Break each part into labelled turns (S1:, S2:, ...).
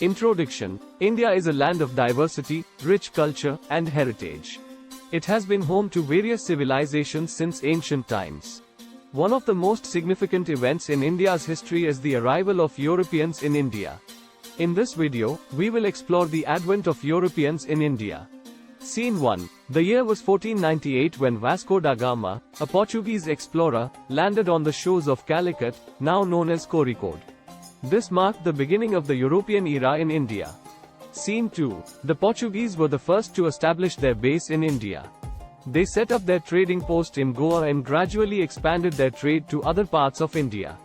S1: Introduction. India is a land of diversity, rich culture, and heritage. It has been home to various civilizations since ancient times. One of the most significant events in India's history is the arrival of Europeans in India. In this video, we will explore the advent of Europeans in India. Scene 1. The year was 1498 when Vasco da Gama, a Portuguese explorer, landed on the shores of Calicut, now known as Kozhikode. This marked the beginning of the European era in India. Scene 2. The Portuguese were the first to establish their base in India. They set up their trading post in Goa and gradually expanded their trade to other parts of India.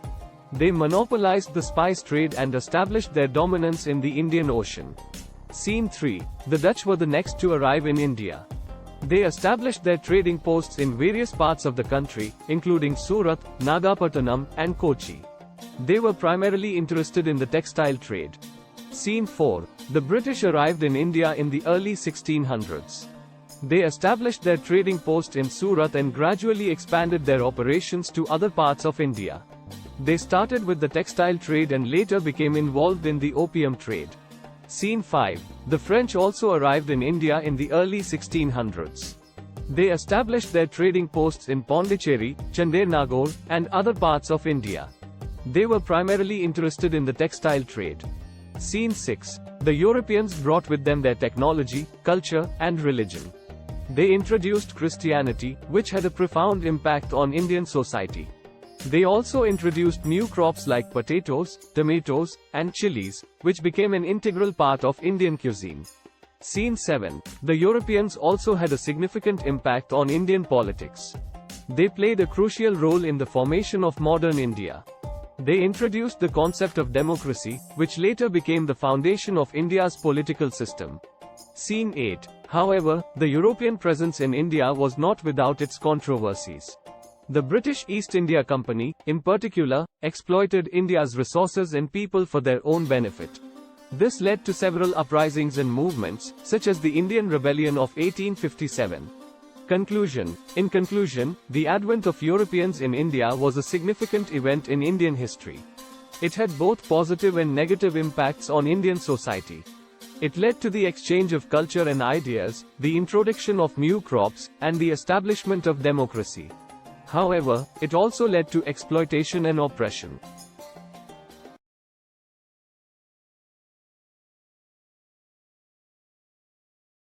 S1: They monopolized the spice trade and established their dominance in the Indian Ocean. Scene 3. The Dutch were the next to arrive in India. They established their trading posts in various parts of the country, including Surat, Nagapattinam, and Kochi. They were primarily interested in the textile trade. Scene 4. The British arrived in India in the early 1600s. They established their trading post in Surat and gradually expanded their operations to other parts of India. They started with the textile trade and later became involved in the opium trade. Scene 5. The French also arrived in India in the early 1600s. They established their trading posts in Pondicherry, Chandenagore, and other parts of India. They were primarily interested in the textile trade. Scene 6. The Europeans brought with them their technology, culture, and religion. They introduced Christianity, which had a profound impact on Indian society. They also introduced new crops like potatoes, tomatoes, and chilies, which became an integral part of Indian cuisine. Scene 7. The Europeans also had a significant impact on Indian politics. They played a crucial role in the formation of modern India. They introduced the concept of democracy, which later became the foundation of India's political system. Scene 8. However, the European presence in India was not without its controversies. The British East India Company, in particular, exploited India's resources and people for their own benefit. This led to several uprisings and movements, such as the Indian Rebellion of 1857. Conclusion. In conclusion, the advent of Europeans in India was a significant event in Indian history. It had both positive and negative impacts on Indian society. It led to the exchange of culture and ideas, the introduction of new crops, and the establishment of democracy. However, it also led to exploitation and oppression.